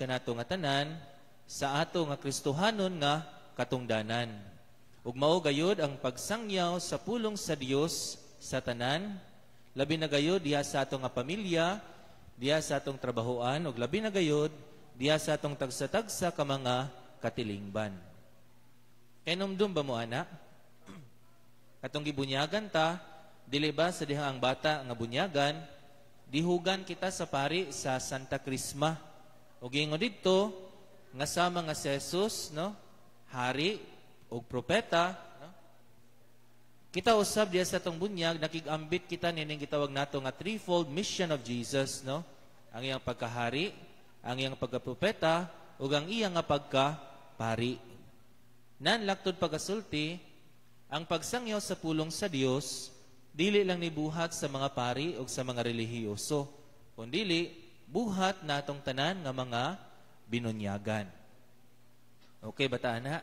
kanato nga tanan sa ato nga Kristohanon nga katungdanan. Ug mao gayud ang pagsangyaw sa pulong sa Dios sa tanan, labi na gayud diha sa ato nga pamilya, diha sa atong trabahoan, ug labi na gayud diha sa atong tagsa-tagsa ka mga katilingban. Kay numdum ba mo ana? Katong gibunyagan ta, dili ba sa diha ang bata nga bunyagan, dihugan kita sa pari sa Santa Crisma. Ug ingon didto nga sama nga si Jesus, no? Hari ug propeta, no? Kita usab diha sa atong bunyag nakigambit kita nining gitawag nato nga threefold mission of Jesus, no? Ang iyang pagkahari, ang iyang pagkapropeta, ug ang iyang nga pagkapari. Nanlaktod pagasulti, ang pagsangyaw sa pulong sa Dios dili lang nibuhat sa mga pari ug sa mga relihiyoso, kundi buhat natong tanan nga mga binunyagan. Okay, bataan ha?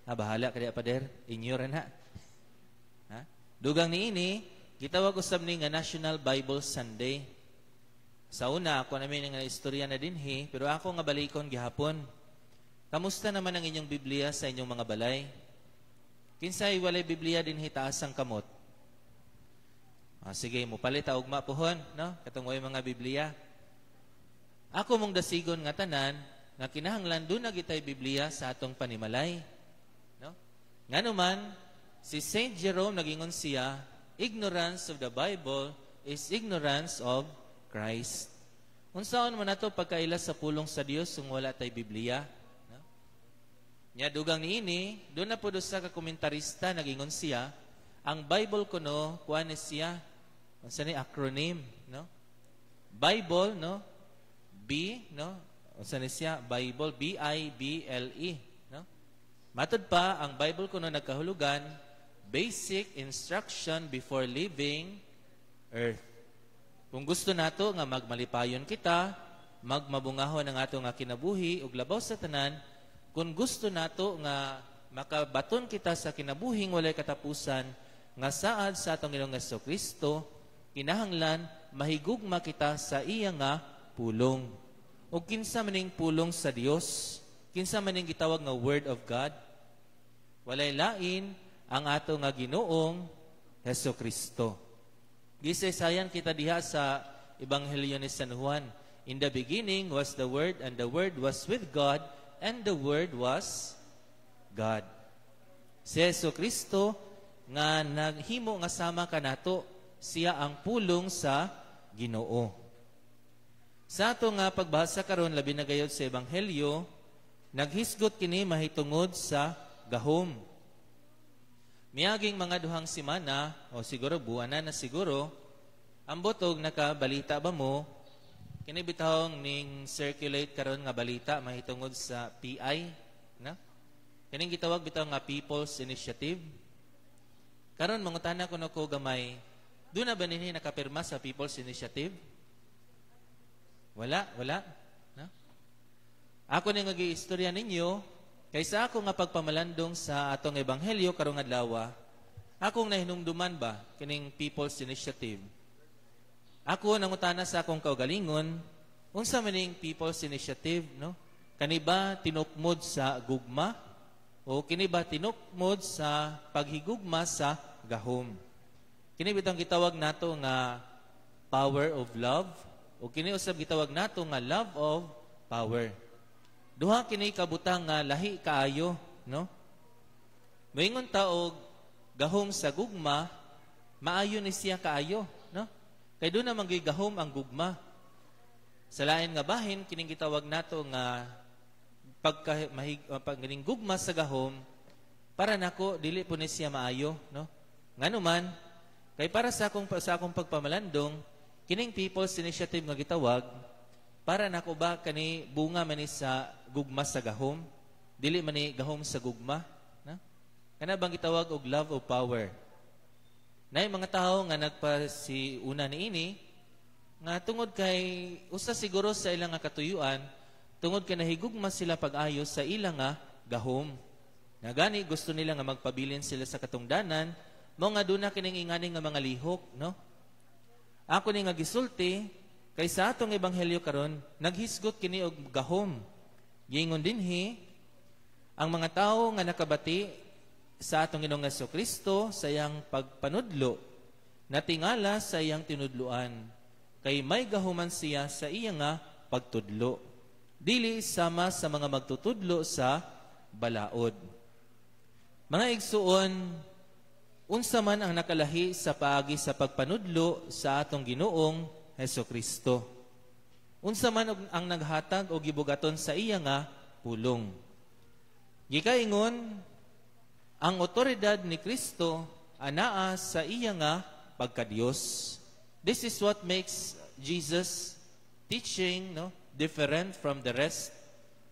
Bahala kaya pader, inyo rin ha? Dugang niini, gitawag usab ni nga National Bible Sunday. Sa una, ako namin nga istorya na dinhi, pero ako nga balikon gihapon. Kamusta naman ang inyong Biblia sa inyong mga balay? Kinsay walay Biblia dinhi taas ang kamot? Sige, mo palit ugma pohon, no? Katong way mga Biblia. Ako mong dasigon nga tanan nga kinahanglan do na gitay Biblia sa atong panimalay, no? Nganuman si Saint Jerome nagingon siya, ignorance of the Bible is ignorance of Christ. Unsaon man nato pagkaila sa pulong sa Dios kung wala tay Biblia, no? Nya dugang niini, do na pud usa ka komentarista nagingon siya, ang Bible kuno kuan ni siya, unsa ni acronym, no? Bible, no? B, no? Unsa ni siya? Bible, B-I-B-L-E, no? Matud pa ang Bible kuno nagkahulugan, basic instruction before leaving earth. Kung gusto nato nga magmalipayon kita, magmabungahon ang ato nga kinabuhi ug labaw sa tanan, kung gusto nato nga makabaton kita sa kinabuhing walay katapusan nga saad sa atong Ginoong Jesucristo, kinahanglan mahigugma kita sa iya nga pulong. Ug kinsa maning pulong sa Dios, kinsa maning gitawag nga Word of God, walay lain ang ato nga Ginoong Jesucristo. Gisaysayan kita diha sa Ebanghelyo ni San Juan. In the beginning was the Word, and the Word was with God, and the Word was God. Si Jesucristo nga naghimo nga sama kanato, siya ang pulong sa Ginoo. Sa ato nga pagbasa karon labi na gayud sa Ebanghelyo, naghisgot kini mahitungod sa gahom. Miaging mga duhang semana, o siguro buwanan na siguro, ang botog nakabalita ba mo, kinibitahong ning circulate karon nga balita mahitungod sa PI, na? Kining gitawag bitaw nga People's Initiative. Karon mangutana ko nako gamay, doon na ba ninyo nakapirma sa People's Initiative? Wala. Na? Ako ning nag-iistorya ninyo, kaysa ako nga pagpamalandong sa atong Ebanghelyo karong adlaw, akong nahinumduman ba kining People's Initiative? Ako nangutana sa akong kaugalingon, unsa maning People's Initiative, no? Kani ba tinukmod sa gugma o kini ba tinukmod sa paghigugma sa gahom? Kini bitang gitawag nato nga power of love o kini usab gitawag nato nga love of power. Duha kini kabutang nga lahi kaayo, no? Moingon ta og gahom sa gugma, maayo ni siya kaayo, no? Kay doon naman gigahom ang gugma. Sa lain nga bahin kining gitawag nato nga pagganing gugma sa gahom, para nako dili po ni siya maayo, no? Nganuman, kay para sa akong pagpamalandong, kining People's Initiative nga gitawag, para nako ba kani bunga man ni sa gugma sa gahom, dili man ni gahom sa gugma, na? Kana bang gitawag og love of power. Nay mga tawo nga nagpasiuna niini nga tungod kay usa siguro sa ilang nga katuyuan, tungod kay nahigugma sila pag-ayo sa ilang nga gahom. Nga gani gusto nila nga magpabilin sila sa katungdanan, mo nga duna kining ingani nga mga lihok, no? Ako ni nga gisulti, Kay sa atong ebanghelyo karon, naghisgot kini og gahom. Giingon dinhi, ang mga tawo nga nakabati sa atong Ginoong Jesucristo sa iyang pagpanudlo, natingala sa iyang tinudluan, kay may gahuman siya sa iya nga pagtudlo. Dili sama sa mga magtutudlo sa balaod. Mga igsuon, unsa man ang nakalahi sa paagi sa pagpanudlo sa atong Ginoong Jesucristo. Unsa man ang naghatag o gibugaton sa iya nga pulong. Gikaingon, ang otoridad ni Kristo anaa sa iya nga pagka-Dios. This is what makes Jesus teaching different from the rest.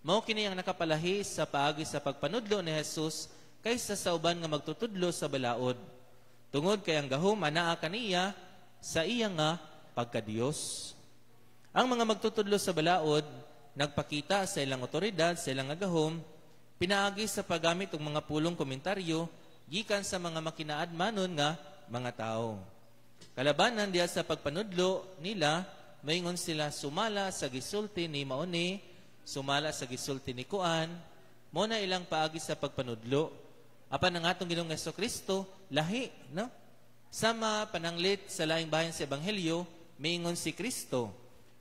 Mao kini ang nakapalahi sa paagi sa pagpanudlo ni Jesus kaysa sa uban nga magtutudlo sa balaod. Tungod kay ang gahom anaa kaniya sa iya nga pagka-Dios. Ang mga magtutudlo sa balaod nagpakita sa ilang otoridad, sa ilang gahom, pinaagi sa paggamit og mga pulong komentaryo gikan sa mga makinaadmanon nga mga tao. Kalabanan diya sa pagpanudlo nila, maingon sila sumala sa gisulti ni mauni, sumala sa gisulti ni kuan, mo na ilang paagi sa pagpanudlo. Apan ang atong Ginoong Jesucristo lahi, no? Sama pananglit sa laing bahin sa ebanghelyo, maingon si Kristo,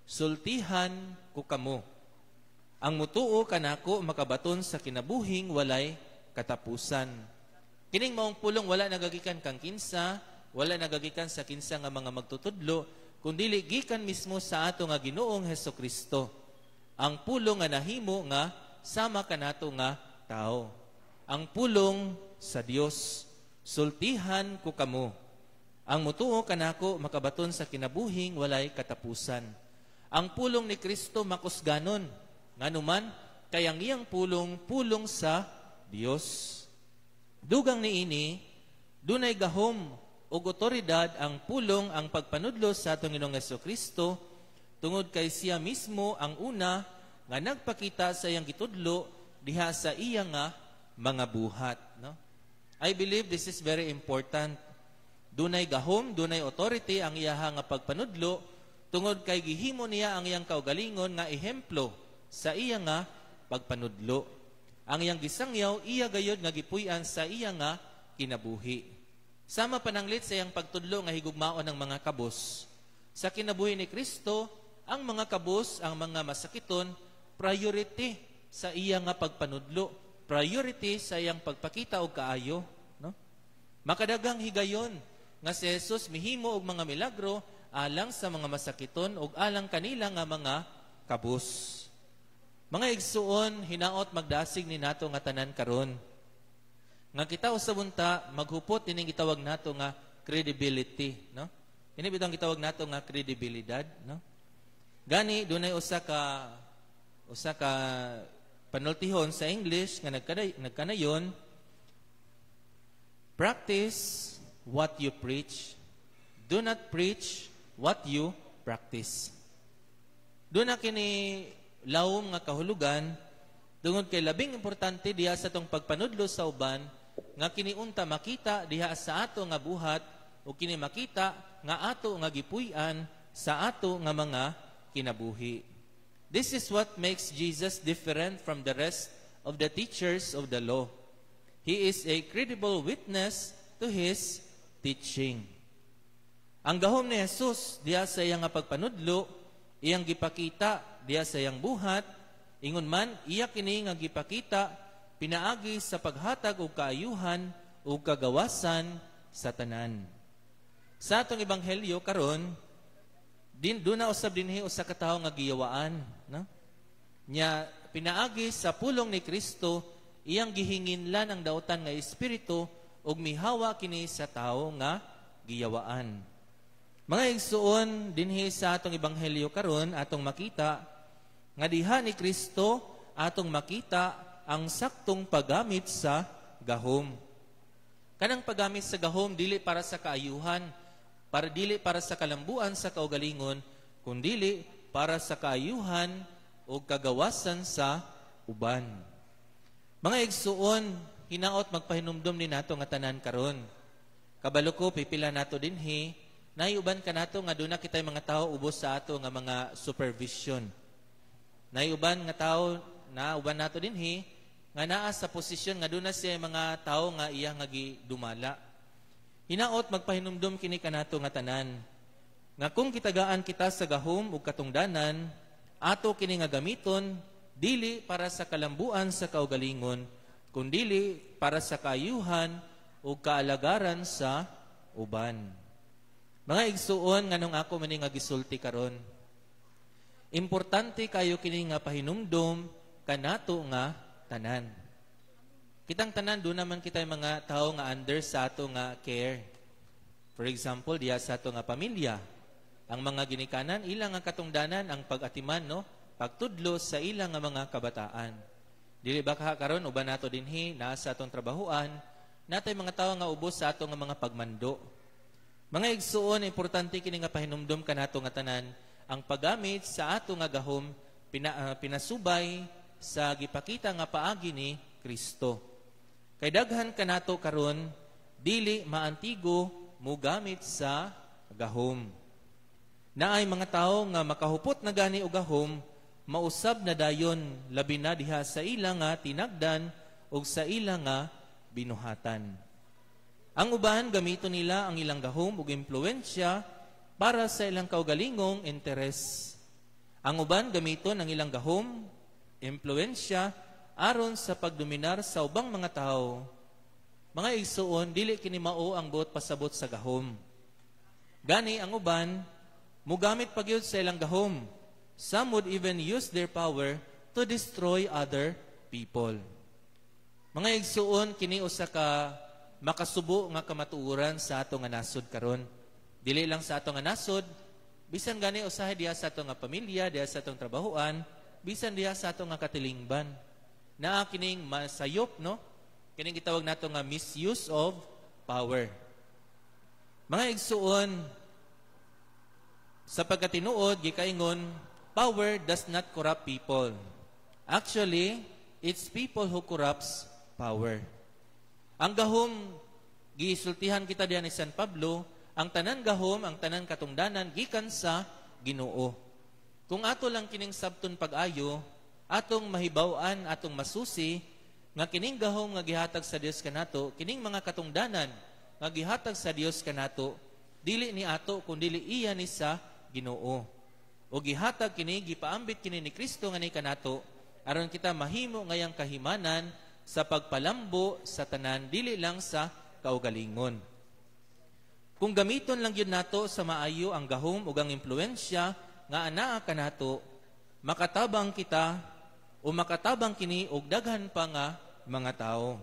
sultihan ko kamo. Ang mutuo kanako makabaton sa kinabuhing walay katapusan. Kining maong pulong wala nagagikan kang kinsa, wala nagagikan sa kinsa nga mga magtutudlo, kundi gikan mismo sa ato nga Ginoong Jesucristo. Ang pulong nga nahimo nga sama kanato nga tao. Ang pulong sa Dios, sultihan ko kamo. Ang mutuo kanako makabaton sa kinabuhing walay katapusan. Ang pulong ni Kristo makusganon, nganuman kay ang iyang pulong sa Dios. Dugang niini, dunay gahom ug otoridad ang pulong ang pagpanudlo sa atong Ginoong Jesucristo, tungod kay siya mismo ang una nga nagpakita sa iyang gitudlo diha sa iya nga mga buhat, no? I believe this is very important. Dunay gahom, dunay authority ang iyaha nga pagpanudlo, tungod kay gihimo niya ang iyang kaugalingon nga ehemplo sa iya nga pagpanudlo. Ang iyang gisangyaw, iya gayod nga gipuy-an sa iya nga kinabuhi. Sama pananglit sa iyang pagtudlo nga higugmaon ng mga kabos. Sa kinabuhi ni Kristo, ang mga kabos, ang mga masakiton, priority sa iya nga pagpanudlo. Priority sa iyang pagpakita og kaayo, no? Makadagang higayon nga si Jesus mihimo og mga milagro alang sa mga masakiton ug alang kanila nga mga kabos. Mga igsuon, hinaot magdasig ni nato nga tanan karon. Nga kita usabunta maghupot ining gitawag nato nga credibility, no? Ini bitang gitawag nato nga kredibilidad, no? Gani dunay usa ka panultihon sa English nga nagkanayon, practice what you preach. Do not preach what you practice. Doon na kini lawom nga kahulugan, tungod kay labing importante diha sa tong pagpanudlo sa uban, nga kiniunta makita diha sa ato nga buhat, o kini makita nga ato nga gipuy-an sa ato nga mga kinabuhi. This is what makes Jesus different from the rest of the teachers of the law. He is a credible witness to His teaching. Ang gahom ni Jesus diha sa iyang nga pagpanudlo, iyang gipakita diha sa iyang buhat, ingon man iya kini nga gipakita pinaagi sa paghatag og kaayuhan ug kagawasan sa tanan. Sa atong ebanghelyo karon, doon na usab dinhi usa ka tawo nga giyawaan, no? Nya pinaagi sa pulong ni Kristo, iyang gihinginlan ang dautan nga espiritu ug mihawa kini sa tawo nga giyawaan. Mga igsuon dinhi sa atong ebanghelyo karon, atong makita nga diha ni Kristo atong makita ang saktong paggamit sa gahom. Kanang paggamit sa gahom dili para sa kaayuhan, dili para sa kalambuan sa kaugalingon, kundi para sa kaayuhan o kagawasan sa uban. Mga igsuon, hinaot magpahinumdum ni nato nga tanan karon. Kabalo ko pipila nato dinhi naiuban kanato nga doon na kitay mga tao ubos sa ato nga mga supervision. Naiuban nga tao na uban nato dinhi nga naa sa posisyon nga doon na siya mga tao nga iya nga gidumala. Hinaot magpahinumdum kini kanato nga tanan nga kung kitagaan kita sa gahom ug katungdanan ato kini nga gamiton dili para sa kalambuan sa kaugalingon kundili para sa kaayuhan ug kaalagaran sa uban. Mga igsuon nganong ako man nga gisulti karon. Importante kayo kini nga pahinumdom kanato nga tanan. Kitang tanan do naman kitay mga tao nga under sa ato nga care. For example, diya sa ato nga pamilya. Ang mga ginikanan ilang nga katungdanan ang pag-atiman no, pagtudlo sa ilang nga mga kabataan. Dili ba karon uban nato dinhi naa sa atong trabahuan, natay mga tao nga ubos sa ato nga mga pagmando. Mga igsuon, importante kini nga pahinumdom kanato nga tanan ang paggamit sa ato nga gahom pinasubay sa gipakita nga paagi ni Kristo. Kay daghan kanato karon dili maantigo mo gamit sa gahom. Naay mga tao nga makahupot na gani og gahom, mausab na dayon labi na diha sa ila nga tinagdan ug sa ila nga binuhatan. Ang uban gamiton nila ang ilang gahom ug impluwensya para sa ilang kaugalingong interes. Ang uban gamiton ang ilang gahom, impluwensya aron sa pagdominar sa ubang mga tao. Mga igsuon, dili kini mao ang buot pasabot sa gahom. Gani ang uban mugamit pagyud sa ilang gahom. Some would even use their power to destroy other people. Mga igsuon, kini usa ka makasubo nga kamatuoran sa ato nga nasod karon. Dili lang sa ato nga nasod, bisan gani usahay diha sa ato nga pamilya, diha sa atong trabahoan, bisan diha sa ato nga katilingban. Naa kining masayop, no? Kining gitawag nato nga misuse of power. Mga igsuon, sa pagkatinuod, gikaingon, power does not corrupt people. Actually, it's people who corrupts power. Ang gahom, gisultihan kita diyan ni San Pablo, ang tanan gahom, ang tanan katungdanan, gikan sa Ginoo. Kung ato lang kining sabton pag-ayo, atong mahibaw-an, atong masusi, nga kining gahom nga gihatag sa Dios kanato, kining mga katungdanan nga gihatag sa Dios kanato, dili ni ato, kundili iya ni sa Ginoo. O gihatag kini, gipaambit kini ni Kristo nga ni kanato, aron kita mahimo ngayang kahimanan sa pagpalambo sa tanan, dili lang sa kaugalingon. Kung gamiton lang yun nato sa maayo ang gahom o ang impluensya nga anaa kanato, makatabang kita o makatabang kini og daghan pa nga mga tao.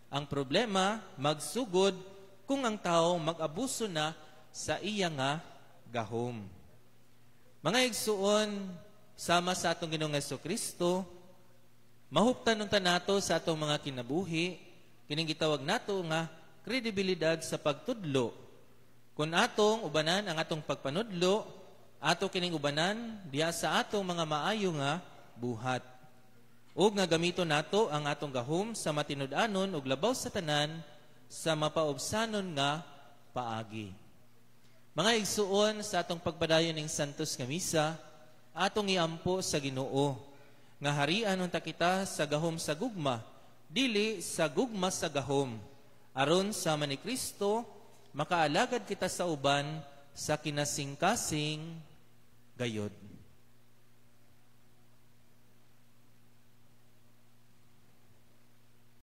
Ang problema, magsugod kung ang tao mag-abuso na sa iya nga gahom. Mga igsuon, sama sa atong Ginoong Jesucristo, mahuptan unta nato sa atong mga kinabuhi, kining gitawag nato nga kredibilidad sa pagtudlo. Kung atong ubanan ang atong pagpanudlo, ato kining ubanan diha sa atong mga maayo nga buhat. Ug nga gamiton nato ang atong gahom sa matinud-anon ug labaw sa tanan sa mapaubsanon nga paagi. Mga igsuon, sa atong pagpadayon ning Santos nga Misa, atong iampo sa Ginoo nga harian unta kita sa gahom sa gugma, dili sa gugma sa gahom, aron sama ni Kristo makaalagad kita sa uban sa kinasing-kasing gayod.